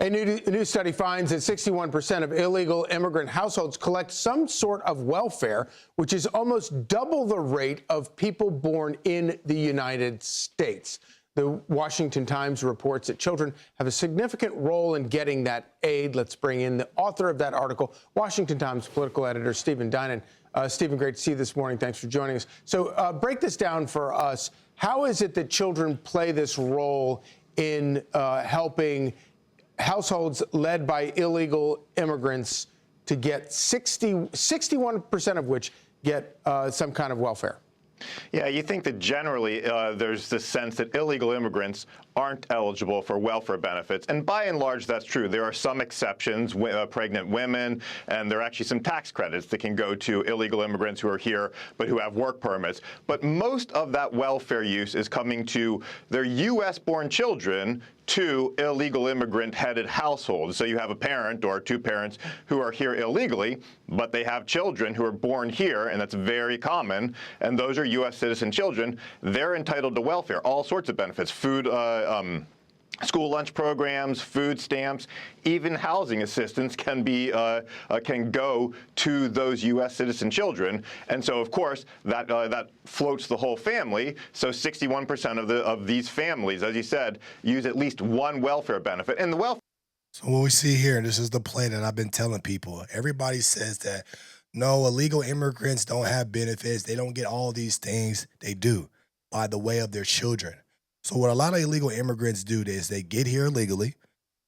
A new study finds that 61% of illegal immigrant households collect some sort of welfare, which is almost double the rate of people born in the United States. The Washington Times reports that children have a significant role in getting that aid. Let's bring in the author of that article, Washington Times political editor Stephen Dinan. Stephen, great to see you this morning. Thanks for joining us. So break this down for us. How is it that children play this role in helping households led by illegal immigrants to get 61% of which get some kind of welfare? Yeah, you think that generally there's this sense that illegal immigrants aren't eligible for welfare benefits. And by and large, that's true. There are some exceptions, pregnant women, and there are actually some tax credits that can go to illegal immigrants who are here but who have work permits. But most of that welfare use is coming to their U.S.-born children to illegal immigrant-headed households. So you have a parent or two parents who are here illegally, but they have children who are born here, and that's very common, and those are U.S. citizen children. They're entitled to welfare, all sorts of benefits, food, school lunch programs, food stamps, even housing assistance can go to those U.S. citizen children, and so of course that floats the whole family. So 61% of these families, as you said, use at least one welfare benefit, and the welfare. So what we see here, and this is the play that I've been telling people. Everybody says that no, illegal immigrants don't have benefits. They don't get all these things. They do, by the way of their children. So what a lot of illegal immigrants do is they get here illegally,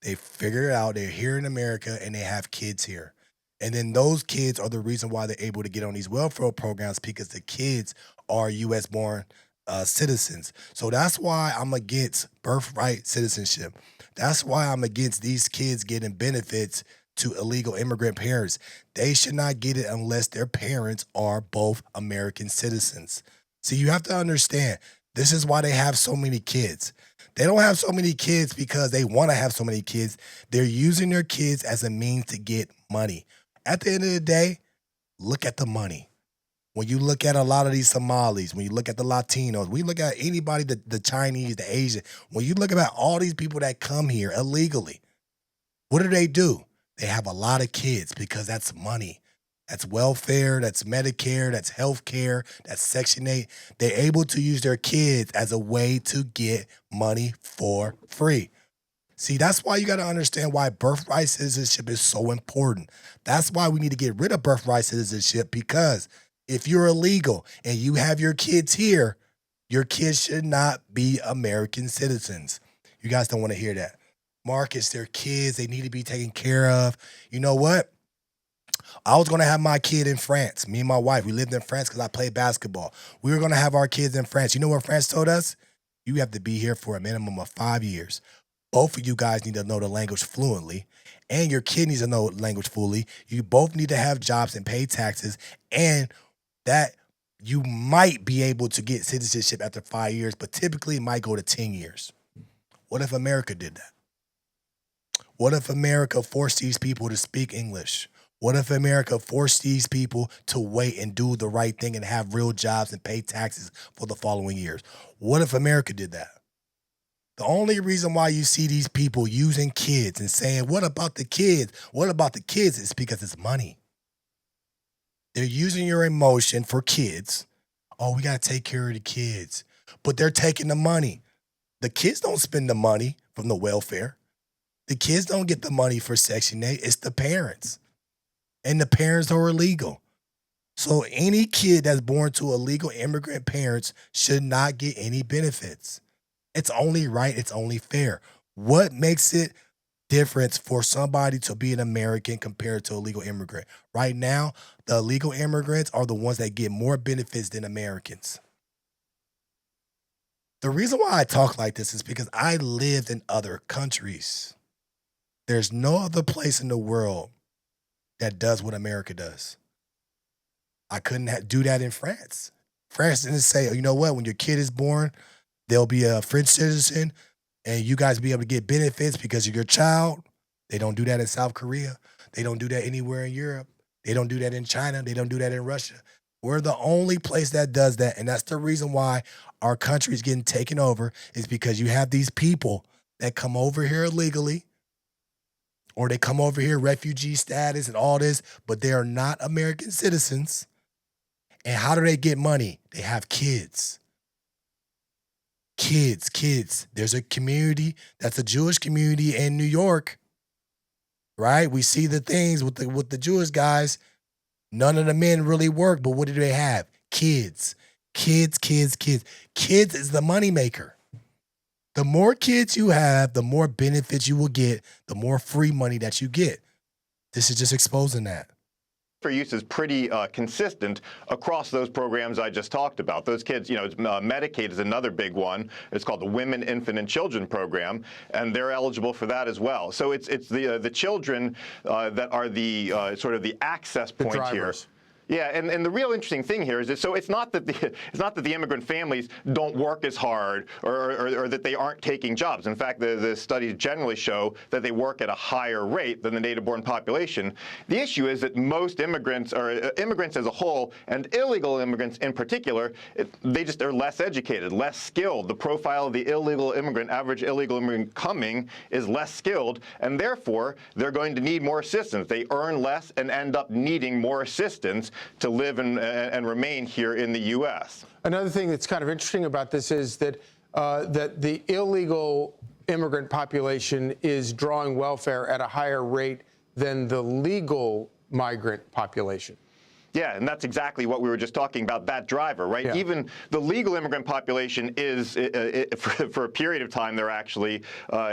they figure it out, they're here in America, and they have kids here. And then those kids are the reason why they're able to get on these welfare programs, because the kids are U.S.-born citizens. So that's why I'm against birthright citizenship. That's why I'm against these kids getting benefits to illegal immigrant parents. They should not get it unless their parents are both American citizens. See, you have to understand, this is why they have so many kids. They don't have so many kids because they want to have so many kids. They're using their kids as a means to get money. At the end of the day, look at the money. When you look at a lot of these Somalis, when you look at the Latinos, when you look at anybody, the Chinese, the Asian, when you look at all these people that come here illegally, what do? They have a lot of kids because that's money. That's welfare, that's Medicare, that's health care, that's Section 8. They're able to use their kids as a way to get money for free. See, that's why you got to understand why birthright citizenship is so important. That's why we need to get rid of birthright citizenship, because if you're illegal and you have your kids here, your kids should not be American citizens. You guys don't want to hear that. Marcus, they're kids. They need to be taken care of. You know what? I was going to have my kid in France. Me and my wife, we lived in France because I played basketball. We were going to have our kids in France. You know what France told us? You have to be here for a minimum of 5 years. Both of you guys need to know the language fluently, and your kid needs to know the language fully. You both need to have jobs and pay taxes, and that you might be able to get citizenship after 5 years, but typically it might go to 10 years. What if America did that? What if America forced these people to speak English? What if America forced these people to wait and do the right thing and have real jobs and pay taxes for the following years? What if America did that? The only reason why you see these people using kids and saying, what about the kids? What about the kids? Is because it's money. They're using your emotion for kids. Oh, we got to take care of the kids. But they're taking the money. The kids don't spend the money from the welfare. The kids don't get the money for Section 8. It's the parents. And the parents are illegal. So any kid that's born to illegal immigrant parents should not get any benefits. It's only right. It's only fair. What makes it difference for somebody to be an American compared to a legal immigrant? Right now, the illegal immigrants are the ones that get more benefits than Americans. The reason why I talk like this is because I lived in other countries. There's no other place in the world that does what America does. I couldn't do that in France. France didn't say, oh, you know what, when your kid is born, they'll be a French citizen and you guys be able to get benefits because of your child. They don't do that in South Korea. They don't do that anywhere in Europe. They don't do that in China. They don't do that in Russia. We're the only place that does that, and that's the reason why our country is getting taken over, is because you have these people that come over here illegally. or they come over here, refugee status and all this, but they are not American citizens. And how do they get money? They have kids. Kids. There's a community that's a Jewish community in New York, right? We see the things with the Jewish guys. None of the men really work, but what do they have? Kids. Kids is the moneymaker. The more kids you have, the more benefits you will get, the more free money that you get. This is just exposing that. For use is pretty consistent across those programs I just talked about. Those kids, Medicaid is another big one. It's called the Women, Infant, and Children Program, and they're eligible for that as well. So it's the children that are the sort of the access point here. Yeah, and the real interesting thing here is that it's not that the immigrant families don't work as hard or that they aren't taking jobs. In fact, the studies generally show that they work at a higher rate than the native-born population. The issue is that most immigrants, or immigrants as a whole, and illegal immigrants in particular, they just are less educated, less skilled. The profile of the average illegal immigrant coming is less skilled, and therefore they're going to need more assistance. They earn less and end up needing more assistance to live and remain here in the U.S. Another thing that's kind of interesting about this is that that the illegal immigrant population is drawing welfare at a higher rate than the legal migrant population. Yeah, and that's exactly what we were just talking about, that driver, right? Yeah. Even the legal immigrant population is, for a period of time, they're actually,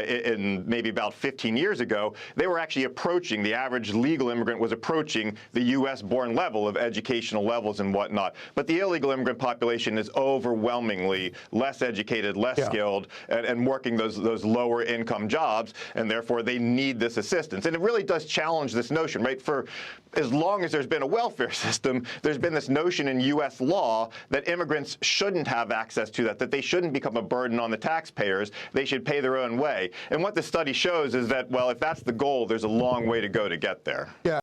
in maybe about 15 years ago, they were actually approaching, the average legal immigrant was approaching the U.S.-born level of educational levels and whatnot. But the illegal immigrant population is overwhelmingly less educated, less skilled, and working those lower income jobs, and therefore they need this assistance. And it really does challenge this notion, right? For as long as there's been a welfare system, there's been this notion in U.S. law that immigrants shouldn't have access to that they shouldn't become a burden on the taxpayers. They should pay their own way. And what the study shows is that, well, if that's the goal, there's a long way to go to get there. Yeah.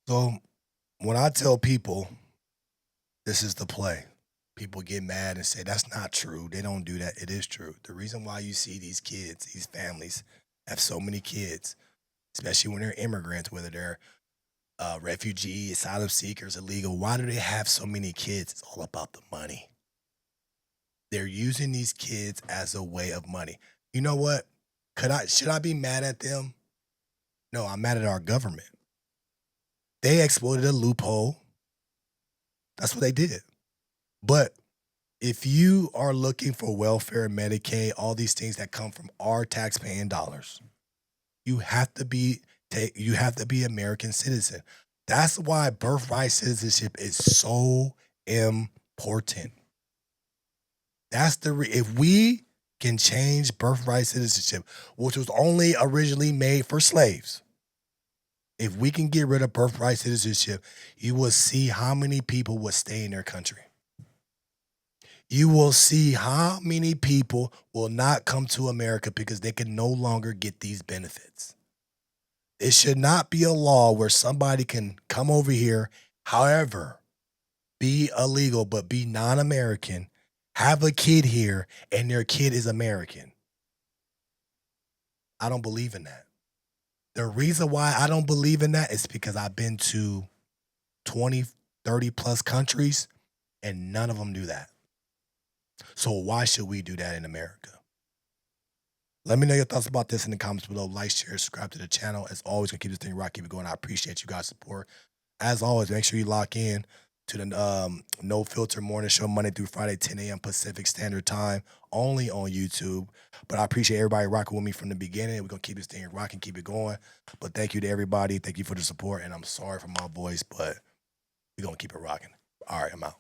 So when I tell people this is the play, people get mad and say, that's not true. They don't do that. It is true. The reason why you see these kids, these families have so many kids, especially when they're immigrants, whether they're refugee, asylum seekers, illegal. Why do they have so many kids? It's all about the money. They're using these kids as a way of money. You know what? Should I be mad at them? No, I'm mad at our government. They exploited a loophole. That's what they did. But if you are looking for welfare, Medicaid, all these things that come from our taxpaying dollars, you have to be American citizen. That's why birthright citizenship is so important. That's if we can change birthright citizenship, which was only originally made for slaves. If we can get rid of birthright citizenship, you will see how many people will stay in their country. You will see how many people will not come to America because they can no longer get these benefits. It should not be a law where somebody can come over here, however, be illegal, but be non-American, have a kid here, and their kid is American. I don't believe in that. The reason why I don't believe in that is because I've been to 20, 30 plus countries, and none of them do that. So why should we do that in America? Let me know your thoughts about this in the comments below. Like, share, subscribe to the channel. As always, gonna keep this thing rock, keep it going. I appreciate you guys' support. As always, make sure you lock in to the No Filter Morning Show Monday through Friday, 10 a.m. Pacific Standard Time, only on YouTube. But I appreciate everybody rocking with me from the beginning. We're gonna keep this thing rocking, keep it going. But thank you to everybody. Thank you for the support. And I'm sorry for my voice, but we're gonna keep it rocking. All right, I'm out.